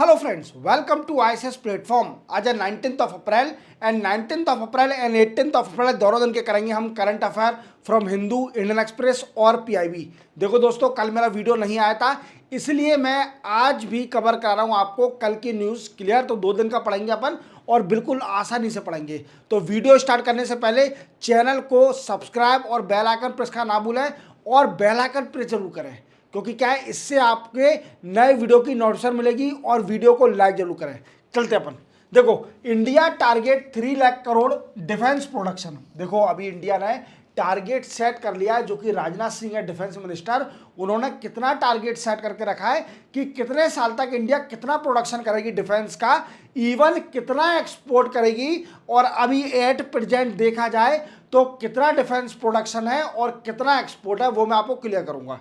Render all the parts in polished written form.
Hello friends, welcome to ICS platform. आज है 19th of April and 19th of April and 18th of April दोनों दिन के करेंगे हम current affair from Hindu, Indian Express और पीआईबी। देखो दोस्तों, कल मेरा वीडियो नहीं आया था, इसलिए मैं आज भी कवर कर रहा हूं आपको कल की न्यूज़। क्लियर? तो 2 दिन का पढ़ेंगे अपन और बिल्कुल आसानी से पढ़ेंगे। तो वीडियो स्टार्ट करने से पहले चैनल को सब्सक्राइब और बेल आइकन प्रेस करना ना भूलें और बेल आइकन प्रेस जरूर करें, क्योंकि क्या है, इससे आपके नए वीडियो की नोटिफिकेशन मिलेगी। और वीडियो को लाइक जरूर करें। चलते अपन। देखो, India target 3 lakh crore defence production. देखो, अभी इंडिया ने टारगेट सेट कर लिया है, जो कि राजनाथ सिंह है डिफेंस मिनिस्टर। उन्होंने कितना टारगेट सेट करके रखा है कि कितने साल तक इंडिया कितना प्रोडक्शन करेगी डिफेंस का, इवन कितना एक्सपोर्ट करेगी। और अभी एट प्रेजेंट देखा जाए तो कितना डिफेंस प्रोडक्शन है और कितना एक्सपोर्ट है, वो मैं आपको क्लियर करूंगा।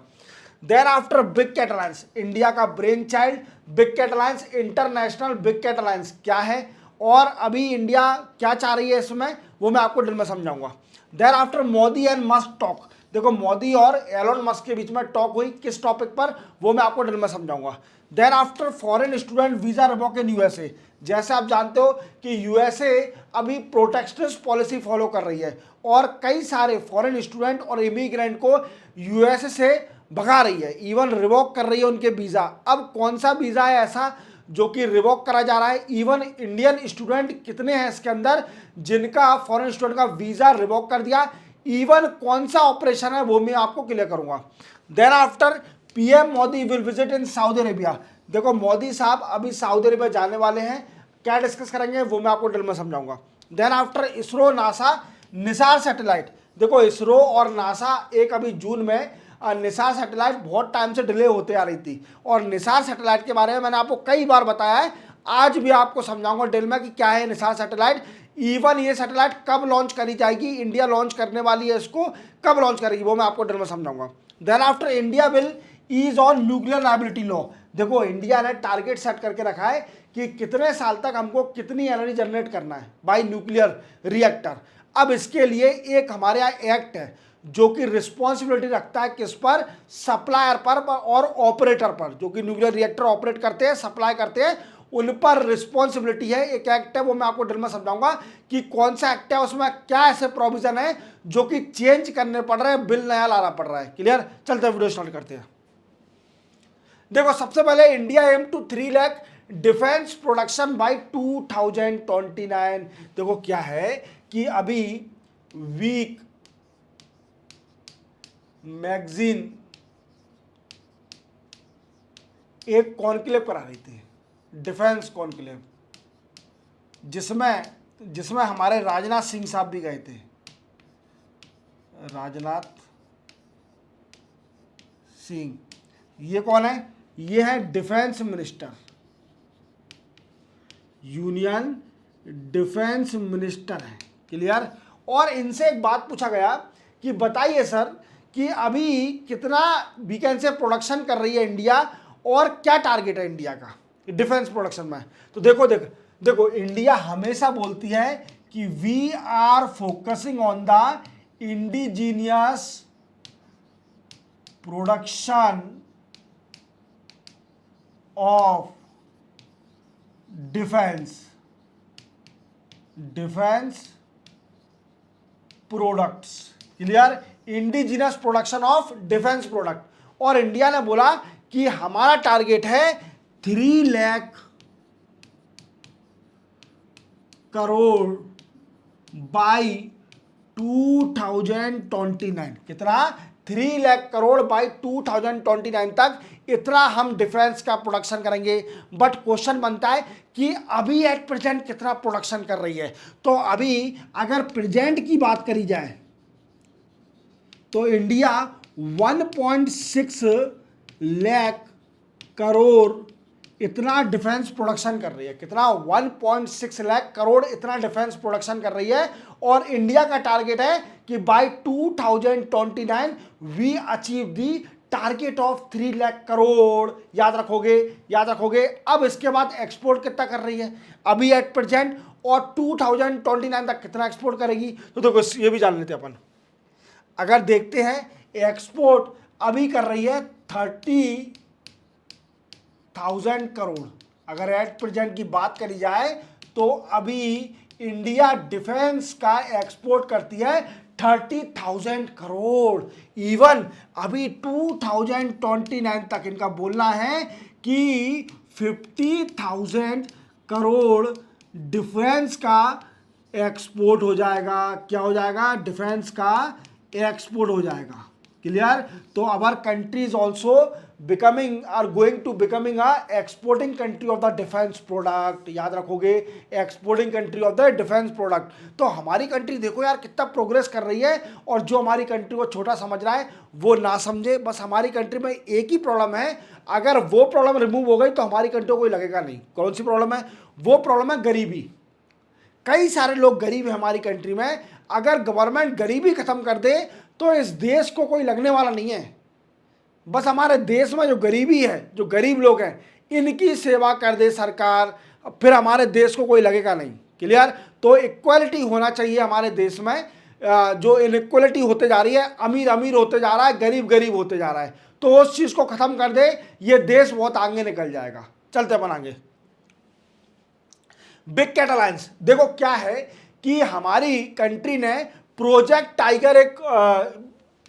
There after big cat alliance, India का brain child big cat alliance, international big cat alliance क्या है और अभी इंडिया क्या चाह रही है इसमें, वो मैं आपको डिटेल में समझाऊंगा। There after Modi and Musk talk. देखो, मोदी और एलोन मस्क के बीच में टॉक हुई, किस टॉपिक पर, वो मैं आपको डिटेल में समझाऊंगा। There after foreign student visa revoke in USA. जैसे आप जानते हो कि यूएसए अभी प्रोटेक्शनिस्ट पॉलिसी फॉलो कर रही है और कई सारे फॉरेन स्टूडेंट और इमिग्रेंट को यूएसए से भगा रही है, इवन रिवोक कर रही है उनके वीज़ा। अब कौन सा वीज़ा है ऐसा जो कि रिवोक करा जा रहा है, इवन इंडियन स्टूडेंट कितने हैं इसके अंदर जिनका फॉरेन स्टूडेंट का वीज़ा रिवोक कर दिया, इवन कौन सा ऑपरेशन है, वो मैं आपको क्लियर करूंगा। Then after PM Modi will visit in Saudi Arabia. देखो, मोदी साहब अभी सऊदी अरेबिया जाने वाले हैं, क्या डिस्कस करेंगे वो मैं आपको डिटेल में समझाऊंगा। Then after ISRO NASA NISAR satellite. देखो, इसरो और नासा एक अभी जून में निसार सैटेलाइट बहुत टाइम से डिले होते आ रही थी और निसार सैटेलाइट के बारे में मैंने आपको कई बार बताया है, आज भी आपको समझाऊंगा डिटेल में कि क्या है निसार सैटेलाइट। इवन ये सैटेलाइट कब लॉन्च करी जाएगी, इंडिया लॉन्च करने वाली है इसको, कब लॉन्च करेगी वो मैं आपको डिटेल में समझाऊंगा। Then after India will ease on nuclear liability law. देखो, इंडिया ने टारगेट सेट करके रखा है कि कितने साल तक हमको कितनी एनर्जी जनरेट करना है बाई न्यूक्लियर रिएक्टर। अब इसके लिए एक हमारे यहाँ एक्ट है जो कि रिस्पॉन्सिबिलिटी रखता है किस पर, सप्लायर पर और ऑपरेटर पर, जो कि न्यूक्लियर रिएक्टर ऑपरेट करते हैं, सप्लाई करते हैं, उन पर रिस्पॉन्सिबिलिटी है। एक एक्ट है, वो मैं आपको डिटेल में समझाऊंगा कि कौन सा एक्ट है, उसमें क्या ऐसे प्रोविजन है जो कि चेंज करने पड़ रहे हैं, बिल नया लाना पड़ रहा है। क्लियर? चलते वीडियो स्टार्ट करते हैं। देखो, सबसे पहले India aim to 3 lakh defence production by 2029। देखो, क्या है कि अभी वीक मैगजीन एक कॉन्क्लेव करा रही थी, डिफेंस कॉन्क्लेव, जिसमें हमारे राजनाथ सिंह साहब भी गए थे। राजनाथ सिंह, ये कौन है? ये है defence minister, union defence minister है। क्लियर? और इनसे एक बात पूछा गया कि बताइए सर कि अभी कितना वीकेंड से प्रोडक्शन कर रही है इंडिया और क्या टारगेट है इंडिया का डिफेंस प्रोडक्शन में। तो देखो, इंडिया हमेशा बोलती है कि we are focusing on the indigenous production of defence products. Clear? Indigenous production of defence product. और इंडिया ने बोला कि हमारा टारगेट है 3 लाख करोड़ बाई 2029। कितना? 3 लाख करोड़ बाई 2029 तक इतना हम डिफेंस का प्रोडक्शन करेंगे। बट क्वेश्चन बनता है कि अभी एट प्रेजेंट कितना प्रोडक्शन कर रही है। तो अभी अगर प्रेजेंट की बात करी जाए तो इंडिया 1.6 लाख करोड़ इतना डिफेंस प्रोडक्शन कर रही है। कितना? 1.6 लाख करोड़ इतना डिफेंस प्रोडक्शन कर रही है। और इंडिया का टारगेट है कि by 2029 we achieve the target of 3 lakh crore. याद रखोगे। अब इसके बाद एक्सपोर्ट कितना कर रही है अभी एट प्रेजेंट और 2029 तक कितना एक्सपोर्ट करेगी, तो देखो ये भी जान लेते हैं अपन। अगर देखते हैं, एक्सपोर्ट अभी कर रही है 30,000 करोड़। अगर एट प्रेजेंट की बात करी जाए तो अभी इंडिया डिफेंस का एक्सपोर्ट करती है 30,000 करोड़। इवन अभी 2029 तक इनका बोलना है कि 50,000 करोड़ डिफेंस का एक्सपोर्ट हो जाएगा। क्या हो जाएगा? डिफेंस का एक्सपोर्ट हो जाएगा। क्लियर? तो our country is also becoming are going to becoming a exporting country of the defence product. याद रखोगे, exporting country of the defence product. तो हमारी कंट्री देखो यार कितना प्रोग्रेस कर रही है, और जो हमारी कंट्री को छोटा समझ रहा है वो ना समझे। बस हमारी कंट्री में एक ही प्रॉब्लम है, अगर वो प्रॉब्लम रिमूव हो गई तो हमारी कंट्री को कोई लगेगा नहीं। कौन सी प्रॉब्लम है? वो प्रॉब्लम है गरीबी। कई सारे लोग गरीब हैं हमारी कंट्री में। अगर गवर्नमेंट गरीबी खत्म कर दे तो इस देश को कोई लगने वाला नहीं है। बस हमारे देश में जो गरीबी है, जो गरीब लोग हैं, इनकी सेवा कर दे सरकार, फिर हमारे देश को कोई लगेगा नहीं। क्लियर? तो इक्वालिटी होना चाहिए हमारे देश में। जो इनइक्वालिटी होते जा रही है, अमीर अमीर होते जा रहा है, गरीब गरीब होते जा रहा है, तो उस चीज को खत्म कर दे, ये देश बहुत आगे निकल जाएगा। चलते अपन आगे। बिग कैट अलायंस, देखो क्या है कि हमारी कंट्री ने प्रोजेक्ट टाइगर एक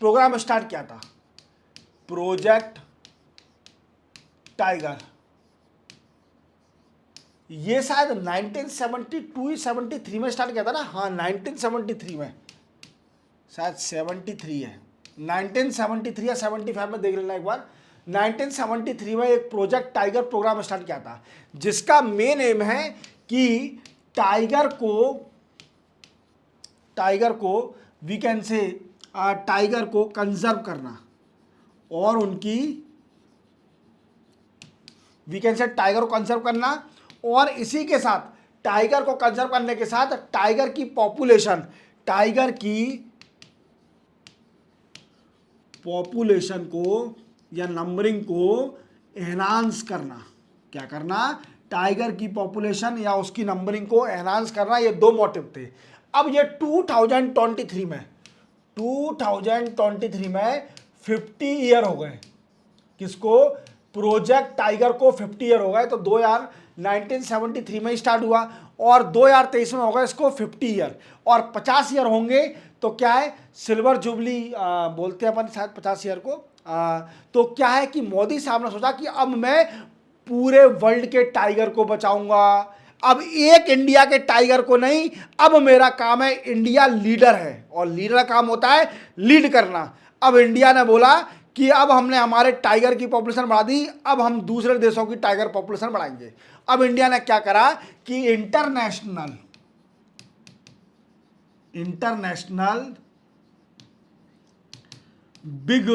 प्रोग्राम स्टार्ट किया था। प्रोजेक्ट टाइगर, ये शायद 1972-73 में स्टार्ट किया था ना। हाँ 1973 में, शायद 73 है, 1973 या 75 में देख लेना एक बार। 1973 में एक प्रोजेक्ट टाइगर प्रोग्राम स्टार्ट किया था, जिसका मेन एम है कि टाइगर को वी कैन से टाइगर को कंजर्व करना, और उनकी वी कैन से टाइगर को कंजर्व करना, और इसी के साथ टाइगर को कंजर्व करने के साथ टाइगर की पॉपुलेशन को या नंबरिंग को एनहांस करना। क्या करना? टाइगर की पॉपुलेशन या उसकी नंबरिंग को एनहांस करना। ये दो मोटिव थे। अब ये 2023 में 50 ईयर हो गए। किसको? प्रोजेक्ट टाइगर को 50 ईयर हो गए। तो 1973 में स्टार्ट हुआ और 2023 में होगा इसको 50 ईयर, और 50 ईयर होंगे तो क्या है, सिल्वर जुबली बोलते हैं अपन शायद 50 ईयर को। तो क्या है कि मोदी साहब ने सोचा कि अब मैं पूरे वर्ल्ड के टाइगर को बचाऊंगा। अब एक इंडिया के टाइगर को नहीं, अब मेरा काम है, इंडिया लीडर है और लीडर का काम होता है लीड करना। अब इंडिया ने बोला कि अब हमने हमारे टाइगर की पॉपुलेशन बढ़ा दी, अब हम दूसरे देशों की टाइगर पॉपुलेशन बढ़ाएंगे। अब इंडिया ने क्या करा कि इंटरनेशनल बिग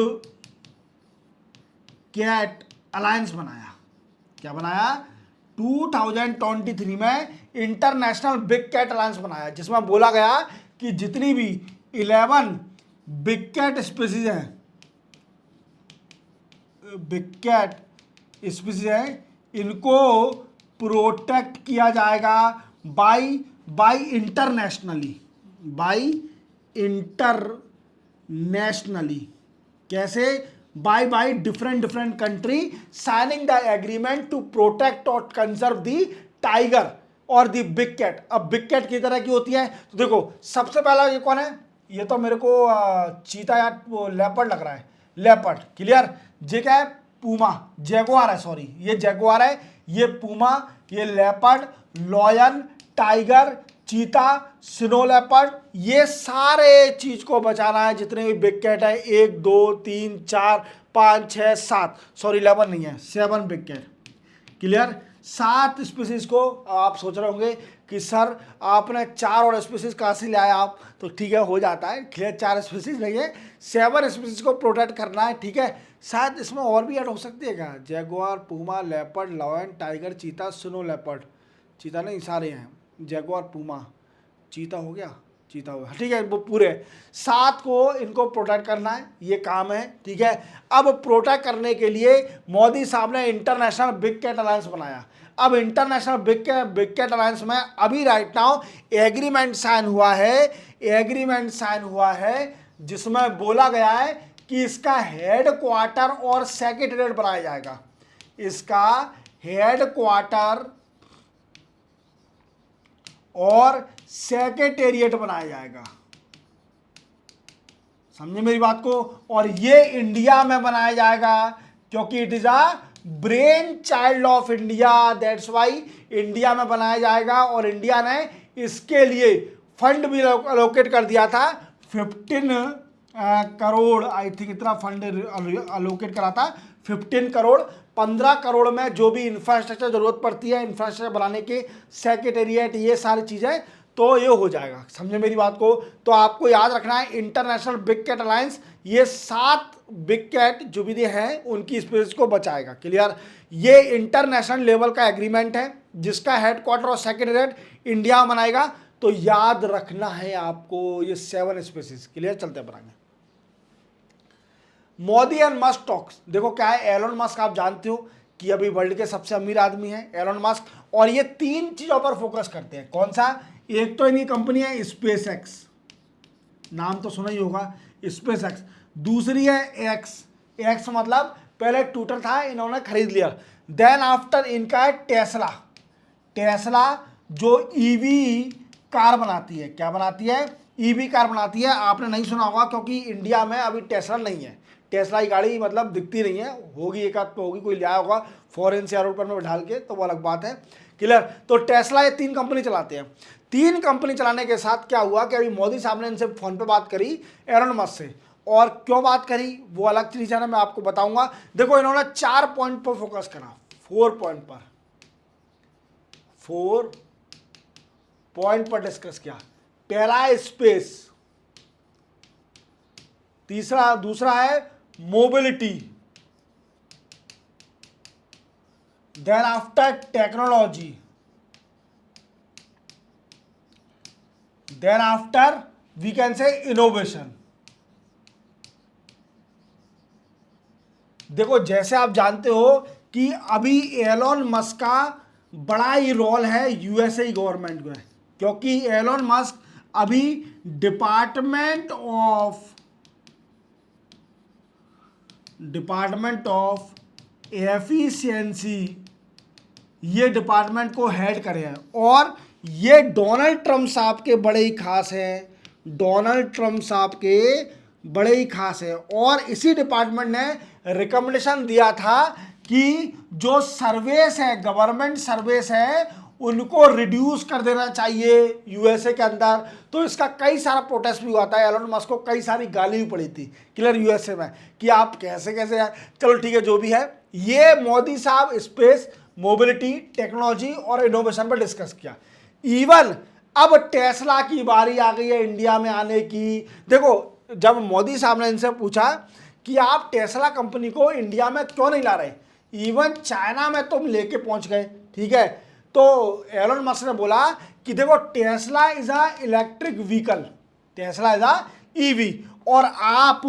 कैट अलायंस बनाया। क्या बनाया? 2023 में इंटरनेशनल बिग कैट अलायंस बनाया, जिसमें बोला गया कि जितनी भी 11 बिग कैट स्पीसीज हैं, इनको प्रोटेक्ट किया जाएगा बाई इंटरनेशनली। कैसे? By different country signing the agreement to protect और कंजर्व द टाइगर और द बिग कैट। अब बिग कैट की तरह की होती है, तो देखो सबसे पहला ये कौन है? ये तो मेरे को चीता या वो लेपर्ड लग रहा है, लेपर्ड। क्लियर? ये क्या है? पूमा, जैगुआर है, सॉरी ये जैगुआर है, ये पूमा, ये leopard, lion, tiger, cheetah, snow leopard, ये सारे चीज को बचाना है। जितने भी बिग कैट है, 1 2 3 4 5 6 7, सॉरी 11 नहीं है, 7 बिग कैट। क्लियर? 7 स्पीसीज को आप सोच रहे होंगे कि सर आपने 4 और स्पीसीज कहाँ से लाया आप, तो ठीक है हो जाता है। क्लियर? 4 स्पीसीज नहीं है, 7 स्पीसीज को प्रोटेक्ट करना है। ठीक है? शायद इसमें और भी ऐड हो सकती है क्या? Jaguar, puma, leopard, lion, tiger, cheetah, snow leopard, cheetah नहीं सारे हैं, जैगुआर, पूमा, चीता हो गया, चीता हो गया। ठीक है, वो पूरे 7 को इनको प्रोटेक्ट करना है, ये काम है। ठीक है? अब प्रोटेक्ट करने के लिए मोदी साहब ने इंटरनेशनल बिग कैट अलायंस बनाया। अब इंटरनेशनल बिग कैट अलायंस में अभी राइट नाउ एग्रीमेंट साइन हुआ है, जिसमें बोला गया है कि इसका हेड क्वार्टर और सेक्रेटेरिएट बनाया जाएगा। इसका हेडक्वार्टर और सेक्रेटेरिएट बनाया जाएगा। समझे मेरी बात को? और ये इंडिया में बनाया जाएगा क्योंकि it is a brain child of India, that's why India में बनाया जाएगा। और इंडिया ने इसके लिए फंड भी अलोकेट कर दिया था, 15 करोड़, आई थिंक इतना फंड अलोकेट करा था, 15 करोड़। 15 करोड़ में जो भी इंफ्रास्ट्रक्चर जरूरत पड़ती है, इंफ्रास्ट्रक्चर बनाने के, सेक्रेटेरिएट, ये सारी चीज़ें, तो ये हो जाएगा। समझे मेरी बात को? तो आपको याद रखना है इंटरनेशनल बिग कैट अलायंस ये 7 बिग कैट जो भी हैं उनकी स्पेस को बचाएगा। क्लियर? ये इंटरनेशनल लेवल का एग्रीमेंट है जिसका हेडक्वार्टर और सेक्रेटेरिएट इंडिया में बनाएगा। तो याद रखना है आपको ये 7 स्पेसिस। क्लियर? चलते बढ़ाएंगे। Modi and Musk talks. देखो क्या है, एलोन मस्क आप जानते हो कि अभी वर्ल्ड के सबसे अमीर आदमी है एलोन मस्क, और ये 3 चीजों पर फोकस करते हैं। कौन सा? एक तो इनकी कंपनी है स्पेस एक्स, नाम तो सुना ही होगा, स्पेस एक्स। दूसरी है एक्स, एक्स मतलब पहले ट्विटर था, इन्होंने खरीद लिया। देन आफ्टर इनका है टेस्ला, टेस्ला जो ईवी कार बनाती है। क्या बनाती है? ईवी कार बनाती है। आपने नहीं सुना होगा क्योंकि इंडिया में अभी टेस्ला नहीं है। टेस्ला की गाड़ी मतलब दिखती नहीं है, होगी एक आध तो होगी, कोई लिया होगा फॉरेन से एरोप्लेन में ढाल के, तो वो अलग बात है। क्लियर? तो टेस्ला ये 3 कंपनी चलाते हैं। 3 कंपनी चलाने के साथ क्या हुआ कि अभी मोदी साहब ने इनसे फोन पे बात करी एलोन मस्क से, और क्यों बात करी वो अलग चीज है ना, मैं आपको बताऊंगा। देखो इन्होंने 4 पॉइंट पर फोकस करा, 4 पॉइंट पर, 4 पॉइंट पर डिस्कस किया। पहला है स्पेस, दूसरा है mobility, then after technology, then after we can say innovation. देखो जैसे आप जानते हो कि अभी एलोन मस्क का बड़ा ही रोल है यूएसए गवर्नमेंट में, क्योंकि एलोन मस्क अभी डिपार्टमेंट ऑफ एफिशिएंसी ये डिपार्टमेंट को हेड करे हैं, और ये डोनाल्ड ट्रम्प साहब के बड़े ही खास हैं, डोनाल्ड ट्रम्प साहब के बड़े ही खास है। और इसी डिपार्टमेंट ने रिकमेंडेशन दिया था कि जो सर्विस है, गवर्नमेंट सर्विस है, उनको रिड्यूस कर देना चाहिए यूएसए के अंदर। तो इसका कई सारा प्रोटेस्ट भी हुआ था, एलोन मस्क को कई सारी गाली भी पड़ी थी क्लियर यूएसए में कि आप कैसे चलो ठीक है जो भी है। ये मोदी साहब स्पेस, मोबिलिटी, टेक्नोलॉजी और इनोवेशन पर डिस्कस किया। इवन अब टेस्ला की बारी आ गई है इंडिया में आने की। देखो जब मोदी साहब ने इनसे पूछा कि आप टेस्ला कंपनी को इंडिया में क्यों नहीं ला रहे, इवन चाइना में तुम लेके पहुंच गए, ठीक है, तो एलोन मस्क ने बोला कि देखो Tesla is a electric vehicle, Tesla is a EV, और आप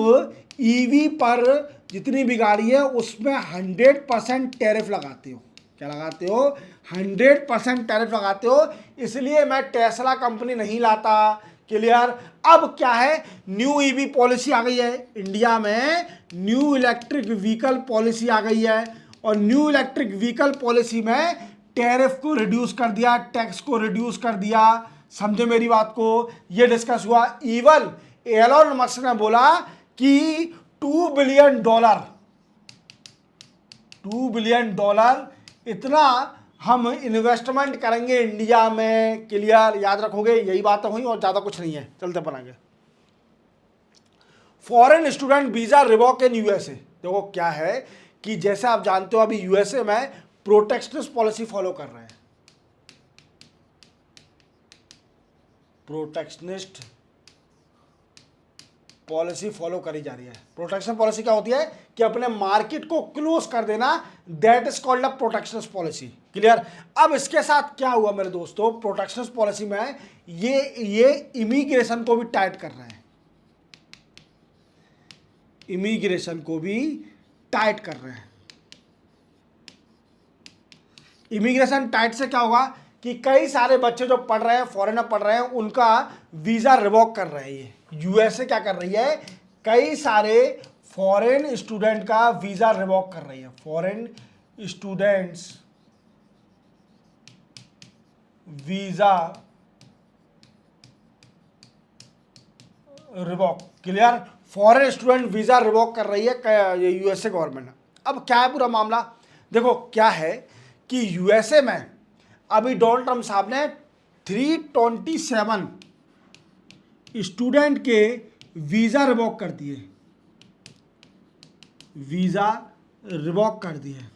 ईवी पर जितनी भी गाड़ी है उसमें 100% टैरिफ लगाते हो। क्या लगाते हो? 100% टैरिफ लगाते हो, इसलिए मैं टेस्ला कंपनी नहीं लाता। क्लियर? अब क्या है, न्यू ईवी पॉलिसी आ गई है इंडिया में, न्यू इलेक्ट्रिक व्हीकल पॉलिसी आ गई है, और न्यू इलेक्ट्रिक व्हीकल पॉलिसी में टैरिफ को रिड्यूस कर दिया, टैक्स को रिड्यूस कर दिया। समझे मेरी बात को? ये डिस्कस हुआ। इवन एलोन मस्क ने बोला कि $2 बिलियन इतना हम इन्वेस्टमेंट करेंगे इंडिया में। क्लियर? याद रखोगे, यही बात हुई और ज्यादा कुछ नहीं है। चलते पढ़ेंगे। Foreign student visa revoke in USA. देखो क्या है कि जैसे आप जानते हो अभी यूएसए में प्रोटेक्शनिस्ट पॉलिसी फॉलो कर रहे हैं, प्रोटेक्शनिस्ट पॉलिसी फॉलो करी जा रही है। प्रोटेक्शन पॉलिसी क्या होती है कि अपने मार्केट को क्लोज कर देना, that is called a protectionist policy. Clear? अब इसके साथ क्या हुआ मेरे दोस्तों, प्रोटेक्शनिस्ट पॉलिसी में ये इमिग्रेशन को भी टाइट कर रहे हैं, इमिग्रेशन को भी टाइट कर रहे हैं। इमिग्रेशन टाइट से क्या होगा कि कई सारे बच्चे जो पढ़ रहे हैं, फॉरेनर पढ़ रहे हैं, उनका वीजा रिवॉक कर रहे हैं। ये यूएसए क्या कर रही है, कई सारे फॉरेन स्टूडेंट का वीजा रिवॉक कर रही है। Foreign students visa revoke. Clear, foreign student visa revoke कर रही है यूएसए गवर्नमेंट। अब क्या है पूरा मामला, देखो क्या है कि यूएसए में अभी डोनाल्ड ट्रंप साहब ने 327 स्टूडेंट के वीजा रिवॉक कर दिए, वीजा रिवॉक कर दिए।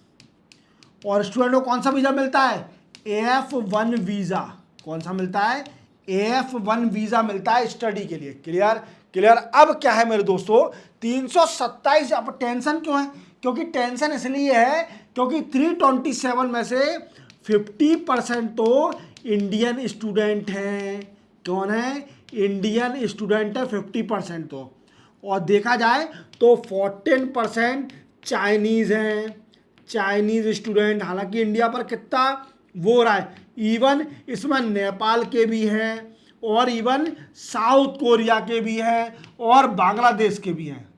और स्टूडेंट को कौन सा वीजा मिलता है, F1 वीजा। कौन सा मिलता है, F1 वीजा मिलता है स्टडी के लिए। Clear clear. अब क्या है मेरे दोस्तों, 327। अब टेंशन क्यों है, क्योंकि टेंशन इसलिए है क्योंकि 327 में से 50% तो इंडियन स्टूडेंट हैं। कौन है, इंडियन स्टूडेंट है 50% तो। और देखा जाए तो 14% चाइनीज़ हैं, चाइनीज़ स्टूडेंट। हालांकि इंडिया पर कितना वो हो रहा है, इवन इसमें नेपाल के भी हैं और इवन साउथ कोरिया के भी हैं और बांग्लादेश के भी हैं।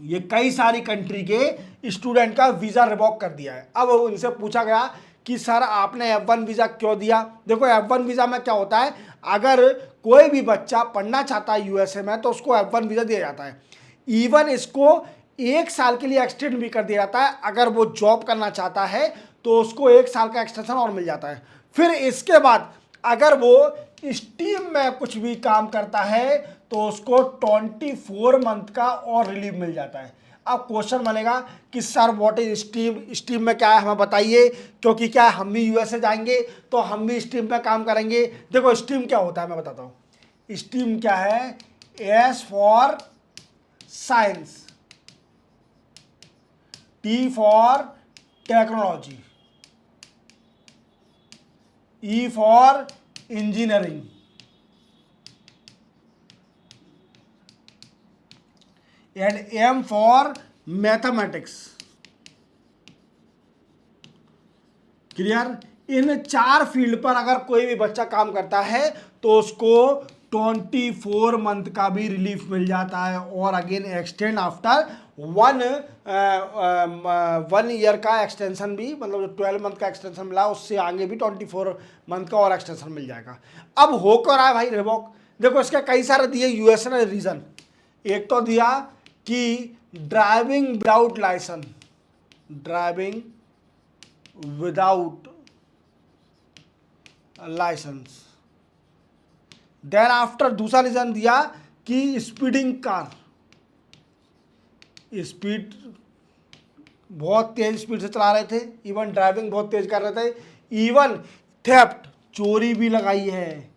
ये कई सारी कंट्री के स्टूडेंट का वीज़ा रिवॉक कर दिया है। अब उनसे पूछा गया कि सर आपने F1 वीज़ा क्यों दिया। देखो F1 वीज़ा में क्या होता है, अगर कोई भी बच्चा पढ़ना चाहता है यूएसए में तो उसको F1 वीज़ा दिया जाता है। इवन इसको 1 साल के लिए एक्सटेंड भी कर दिया जाता है। अगर वो जॉब करना चाहता है तो उसको 1 साल का एक्सटेंशन और मिल जाता है। फिर इसके बाद अगर वो स्टीम में कुछ भी काम करता है तो उसको 24 मंथ का और रिलीव मिल जाता है। अब क्वेश्चन बनेगा कि sir what is steam, steam में क्या है हमें बताइए, क्योंकि क्या हम भी यूएसए जाएंगे तो हम भी स्टीम पे काम करेंगे। देखो स्टीम क्या होता है मैं बताता हूँ। स्टीम क्या है, S for science, T for technology, E for engineering, and M for mathematics. Clear. इन 4 फील्ड पर अगर कोई भी बच्चा काम करता है तो उसको 24 मंथ का भी रिलीफ मिल जाता है और अगेन एक्सटेंड आफ्टर 1 ईयर का एक्सटेंशन भी, मतलब जो 12 मंथ का एक्सटेंशन मिला उससे आगे भी 24 मंथ का और एक्सटेंशन मिल जाएगा। अब हो क्या रहा है भाई रिवॉक, देखो इसके कई सारे दिए यूएस ने रीज़न। एक तो दिया कि driving without licence, driving without licence. Then after दूसरा रीजन दिया कि स्पीडिंग कार, स्पीड बहुत तेज स्पीड से चला रहे थे, इवन ड्राइविंग बहुत तेज कर रहे थे, इवन थेफ्ट चोरी भी लगाई है,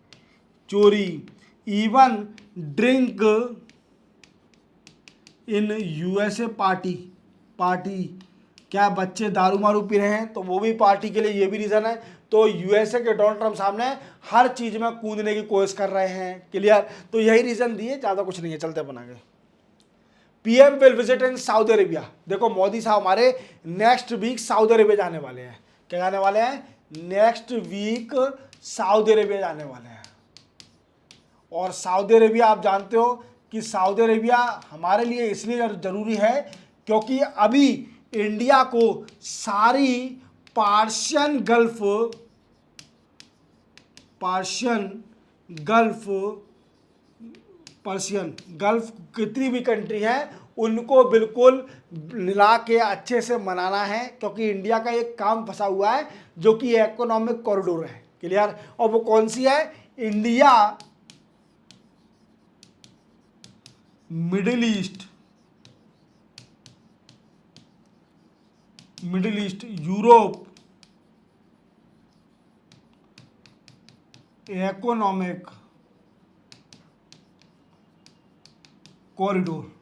चोरी, even drink in USA party, party क्या बच्चे दारू मारू पी रहे हैं तो वो भी पार्टी के लिए, ये भी रीज़न है। तो यूएसए के डोनाल्ड ट्रंप साहब ने हर चीज़ में कूदने की कोशिश कर रहे हैं। क्लियर, तो यही रीज़न दिए, ज़्यादा कुछ नहीं है। चलते बना के PM will visit in Saudi Arabia. देखो मोदी साहब हमारे नेक्स्ट वीक सऊदी अरेबिया जाने वाले हैं। क्या जाने वाले हैं, नेक्स्ट वीक सऊदी अरेबिया जाने वाले हैं। और सऊदी अरेबिया आप जानते हो कि सऊदी अरेबिया हमारे लिए इसलिए ज़रूरी है क्योंकि अभी इंडिया को सारी पर्शियन गल्फ कितनी भी कंट्री है उनको बिल्कुल मिला के अच्छे से मनाना है, क्योंकि इंडिया का एक काम फंसा हुआ है जो कि इकोनॉमिक कॉरिडोर है। क्लियर, और वो कौन सी है, India middle east Europe economic corridor.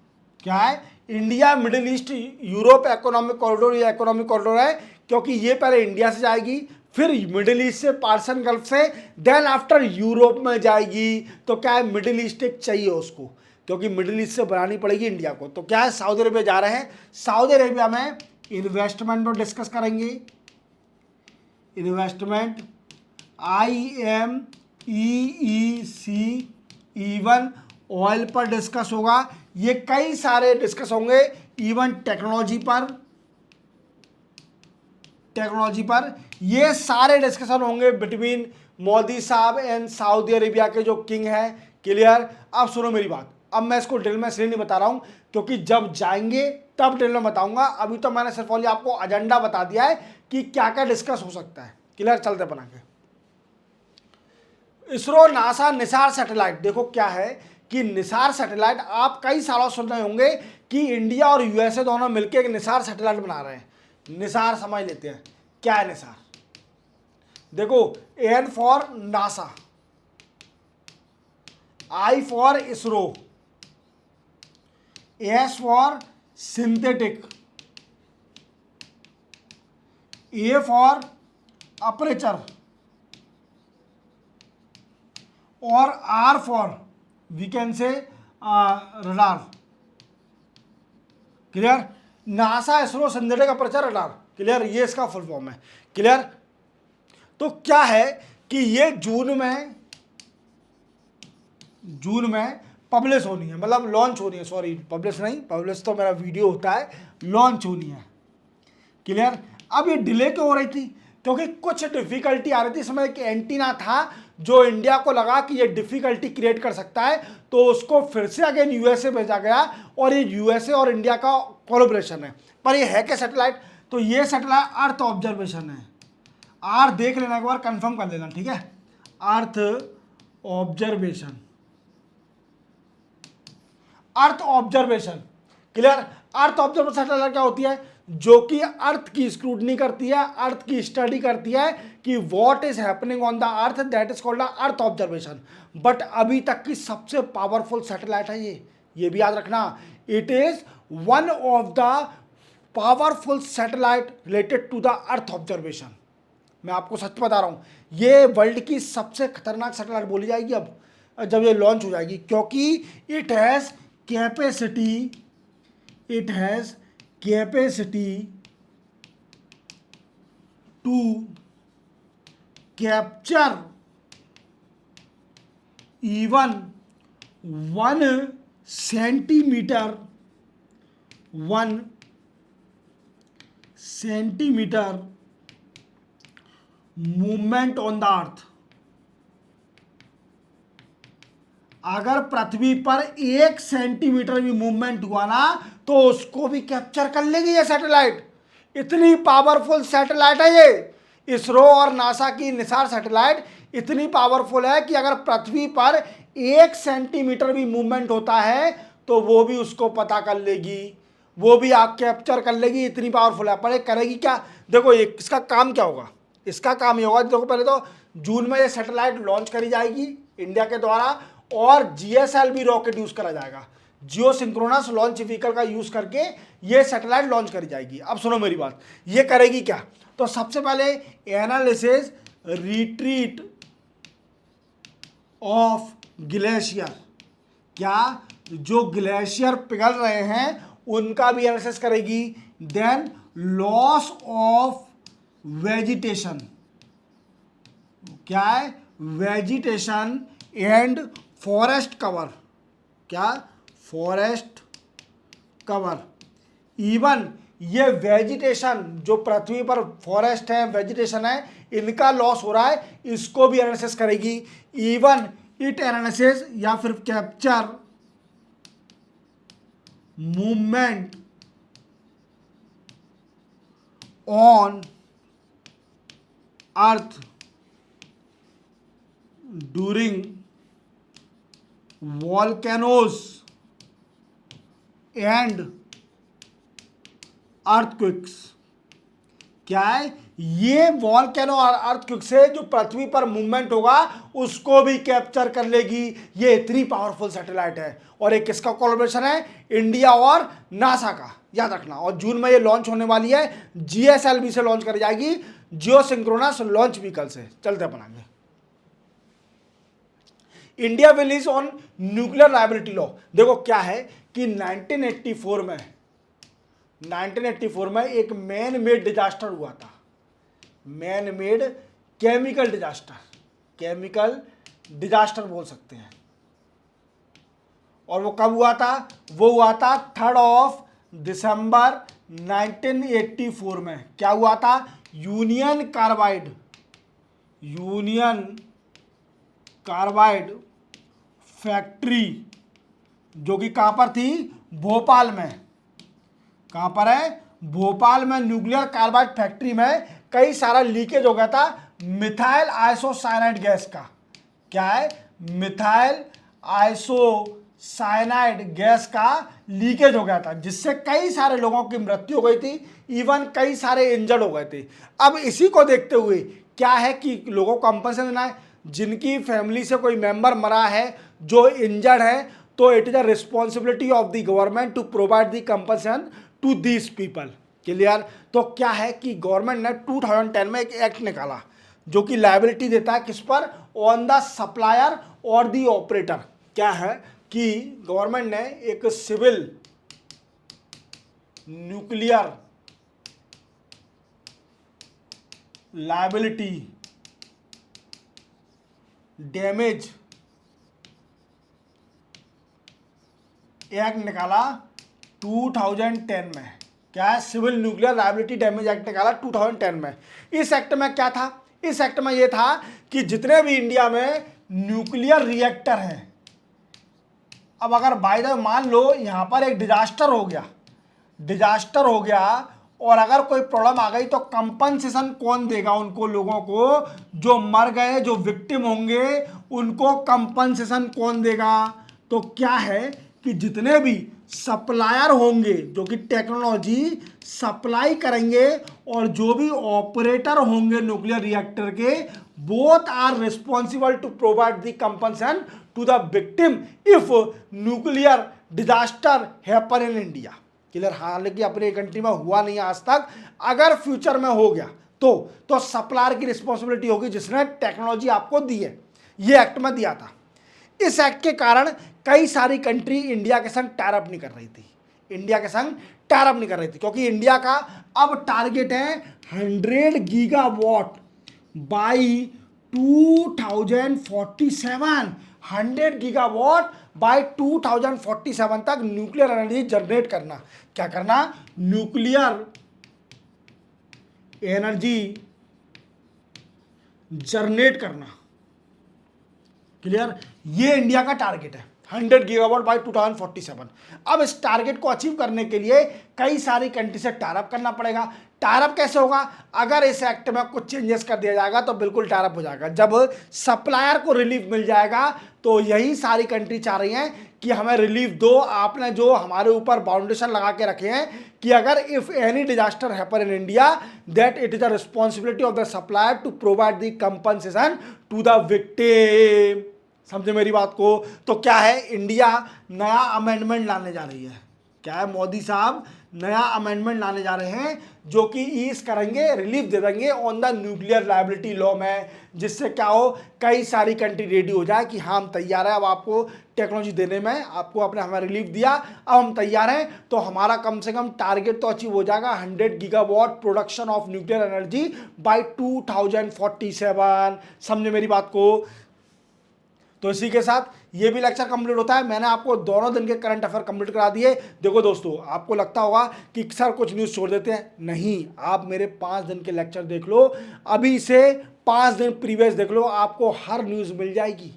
क्या है, India middle east Europe economic corridor. ये इकोनॉमिक कॉरिडोर है क्योंकि ये पहले इंडिया से जाएगी, फिर मिडिल ईस्ट से, पर्शियन गल्फ से, देन आफ्टर यूरोप में जाएगी। तो क्या है, मिडिल ईस्ट एक चाहिए उसको, क्योंकि मिडिल ईस्ट से बनानी पड़ेगी इंडिया को। तो क्या है, सऊदी अरेबिया जा रहे हैं। सऊदी अरेबिया में इन्वेस्टमेंट पर डिस्कस करेंगे, इन्वेस्टमेंट IMEEC, इवन ऑयल पर डिस्कस होगा। ये कई सारे डिस्कस होंगे, इवन टेक्नोलॉजी पर, टेक्नोलॉजी पर। ये सारे डिस्कशन होंगे बिटवीन मोदी साहब एंड सऊदी अरेबिया के जो किंग है। क्लियर। अब सुनो मेरी बात, अब मैं इसको डिटेल में इसलिए नहीं बता रहा हूं क्योंकि जब जाएंगे तब डिटेल में बताऊंगा। अभी तो मैंने सिर्फ ओनली आपको एजेंडा बता दिया है कि क्या क्या डिस्कस हो सकता है। क्लियर, चलते बना के। इसरो नासा निसार सैटेलाइट, देखो क्या है कि निसार सैटेलाइट, आप कई सालों सुन रहे होंगे कि इंडिया और यूएसए दोनों मिलकर एक निसार सैटेलाइट बना रहे हैं। निसार समझ लेते हैं क्या है निसार। देखो, N for NASA, I for ISRO, S for synthetic, A for aperture और R for we can say radar. Clear. NASA, ISRO, synthetic, aperture, radar. Clear, ये इसका फुल फॉर्म है। क्लियर। तो क्या है कि ये जून में पब्लिश होनी है, मतलब लॉन्च होनी है। सॉरी, पब्लिश नहीं, पब्लिश तो मेरा वीडियो होता है, लॉन्च होनी है। क्लियर। अब ये डिले क्यों हो रही थी? क्योंकि कुछ डिफिकल्टी आ रही थी। इसमें एक एंटीना था जो इंडिया को लगा कि ये डिफिकल्टी क्रिएट कर सकता है, तो उसको फिर से अगेन यूएसए भेजा गया और ये यूएसए और इंडिया का कोलैबोरेशन है। पर ये है क्या सैटेलाइट? तो ये सैटेलाइट अर्थ ऑब्जर्वेशन है। आर देख लेना, एक बार कंफर्म कर लेना, ठीक है। Earth observation, earth observation. Clear. Earth observation satellite क्या होती है? जो कि अर्थ की स्क्रूटनी करती है, अर्थ की स्टडी करती है कि what is happening on the earth, that is called earth observation. But अभी तक की सबसे पावरफुल सैटेलाइट है ये भी याद रखना। It is one of the powerful satellite related to the earth observation. मैं आपको सच बता रहा हूं, ये वर्ल्ड की सबसे खतरनाक सैटेलाइट बोली जाएगी अब जब ये लॉन्च हो जाएगी, क्योंकि it has capacity to capture even 1 centimetre movement on the earth. अगर पृथ्वी पर 1 सेंटीमीटर भी मूवमेंट हुआ ना तो उसको भी कैप्चर कर लेगी ये सैटेलाइट। इतनी पावरफुल सैटेलाइट है ये। इसरो और नासा की निसार सैटेलाइट इतनी पावरफुल है कि अगर पृथ्वी पर 1 सेंटीमीटर भी मूवमेंट होता है तो वो भी उसको पता कर लेगी, वो भी आप कैप्चर कर लेगी। इतनी पावरफुल है। पर ये करेगी क्या? देखो, ये इसका काम क्या होगा? इसका काम ये होगा, देखो पहले तो जून में ये सैटेलाइट लॉन्च करी जाएगी इंडिया के द्वारा और GSLV रॉकेट यूज करा जाएगा, जियो सिंक्रोनस लॉन्च व्हीकल का यूज करके ये सैटेलाइट लॉन्च करी जाएगी। अब सुनो मेरी बात, ये करेगी क्या? तो सबसे पहले एनालिसिस रिट्रीट ऑफ ग्लेशियर, क्या जो ग्लेशियर पिघल रहे हैं उनका भी एनालिसिस करेगी। देन लॉस ऑफ वेजिटेशन, क्या है? वेजिटेशन एंड फॉरेस्ट कवर, क्या? Forest cover. इवन ये वेजिटेशन, जो पृथ्वी पर फॉरेस्ट है, वेजिटेशन है, इनका लॉस हो रहा है, इसको भी एनालिसिस करेगी। इवन इट एनालिसिस या फिर capture movement on earth during volcanoes and earthquakes. क्या है? ये वॉल्केनो और अर्थक्वेक से जो पृथ्वी पर मूवमेंट होगा उसको भी कैप्चर कर लेगी। ये इतनी पावरफुल सैटेलाइट है। और एक किसका कोलैबोरेशन है? इंडिया और नासा का, याद रखना। और जून में ये लॉन्च होने वाली है, GSLV से लॉन्च करी जाएगी, जियो सिंक्रोनस लॉन्च व्हीकल से। चलते अपन आगे। India will is on nuclear liability law. देखो क्या है कि 1984 में एक मैन मेड डिजास्टर हुआ था, मैन मेड केमिकल डिजास्टर बोल सकते हैं। और वो कब हुआ था? वो हुआ था 3 दिसंबर 1984 में। क्या हुआ था? यूनियन कार्बाइड फैक्ट्री, जो कि कहां पर थी, भोपाल में। कहां पर है, भोपाल में न्यूक्लियर कार्बाइड फैक्ट्री में कई सारा लीकेज हो गया था मिथाइल आइसोसाइनाइड गैस का। क्या है, मिथाइल आइसोसाइनाइड गैस का लीकेज हो गया था, जिससे कई सारे लोगों की मृत्यु हो गई थी, इवन कई सारे इंजर्ड हो गए थे। अब इसी को देखते हुए क्या है कि लोगों को कंपनसेशन देना है, जिनकी फैमिली से कोई मेंबर मरा है, जो इंजर्ड है, तो it is a responsibility of the government to provide the compensation to these people. Clear. तो क्या है कि गवर्नमेंट ने 2010 में एक एक्ट निकाला जो कि लायबिलिटी देता है किस पर, ऑन द सप्लायर और द ऑपरेटर। क्या है कि गवर्नमेंट ने एक civil nuclear liability damage act निकाला 2010 में। क्या है, civil nuclear liability damage act निकाला 2010 में। इस एक्ट में क्या था, इस एक्ट में यह था कि जितने भी इंडिया में न्यूक्लियर रिएक्टर हैं, अब अगर बाय द वे मान लो यहां पर एक डिजास्टर हो गया और अगर कोई प्रॉब्लम आ गई, तो कंपनसेशन कौन देगा उनको लोगों को जो मर गए, जो विक्टिम होंगे, उनको कंपनसेशन कौन देगा। तो क्या है कि जितने भी सप्लायर होंगे जो कि टेक्नोलॉजी सप्लाई करेंगे, और जो भी ऑपरेटर होंगे न्यूक्लियर रिएक्टर के, both are responsible to provide the compensation to the victim if nuclear disaster happen in India. Clear. हालांकि अपने कंट्री में हुआ नहीं आज तक, अगर फ्यूचर में हो गया तो सप्लायर की रिस्पॉन्सिबिलिटी होगी जिसने टेक्नोलॉजी आपको दी है। ये एक्ट में दिया था। इस एक्ट के कारण कई सारी कंट्री इंडिया के संग टायर अप नहीं कर रही थी, क्योंकि इंडिया का अब टारगेट है 100 गीगावाट बाई 2047। 100 गीगावाट बाय 2047 तक न्यूक्लियर एनर्जी जनरेट करना। क्या करना, न्यूक्लियर एनर्जी जनरेट करना। क्लियर। ये इंडिया का टारगेट है 100 गीगावाट बाय 2047। अब इस टारगेट को अचीव करने के लिए कई सारी कंट्री से टायर अप करना पड़ेगा। टायर अप कैसे होगा, अगर इस एक्ट में कुछ चेंजेस कर दिया जाएगा तो बिल्कुल टायर अप हो जाएगा। जब सप्लायर को रिलीफ मिल जाएगा, तो यही सारी कंट्री चाह रही हैं कि हमें रिलीफ दो। आपने जो हमारे ऊपर बाउंडेशन लगा के रखे हैं कि अगर if any disaster happen in India, that it is the responsibility of the supplier to provide the compensation to the victim. समझे मेरी बात को। तो क्या है, इंडिया नया अमेंडमेंट लाने जा रही है। क्या है, मोदी साहब नया अमेंडमेंट लाने जा रहे हैं जो कि ईज करेंगे, रिलीफ दे देंगे on the nuclear liability law में, जिससे क्या हो, कई सारी कंट्री रेडी हो जाए कि हाँ हम तैयार है अब आपको टेक्नोलॉजी देने में, आपको अपने हमें रिलीफ दिया, अब हम तैयार हैं। तो हमारा कम से कम टारगेट तो अचीव हो जाएगा 100 gigawatt production of nuclear energy by 2047। समझे मेरी बात को। तो इसी के साथ ये भी लेक्चर कंप्लीट होता है। मैंने आपको दोनों दिन के करंट अफेयर कंप्लीट करा दिए। देखो दोस्तों, आपको लगता होगा कि सर कुछ न्यूज़ छोड़ देते हैं, नहीं, आप मेरे 5 दिन के लेक्चर देख लो, अभी से 5 दिन प्रीवियस देख लो, आपको हर न्यूज़ मिल जाएगी।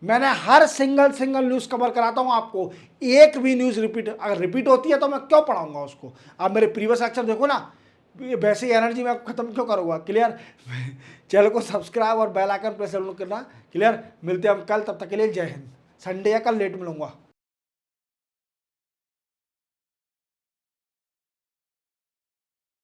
मैंने हर सिंगल न्यूज़ कवर कराता हूँ आपको। एक भी न्यूज़ अगर रिपीट होती है तो मैं क्यों पढ़ाऊंगा उसको। आप मेरे प्रीवियस लेक्चर देखो ना, वैसे ही एनर्जी में खत्म क्यों करूँगा। क्लियर। चैनल को सब्सक्राइब और बेल आइकन प्रेस जरूर करना। क्लियर। मिलते हैं हम कल, तब तक के लिए जय हिंद। संडे या कल लेट मिलूंगा।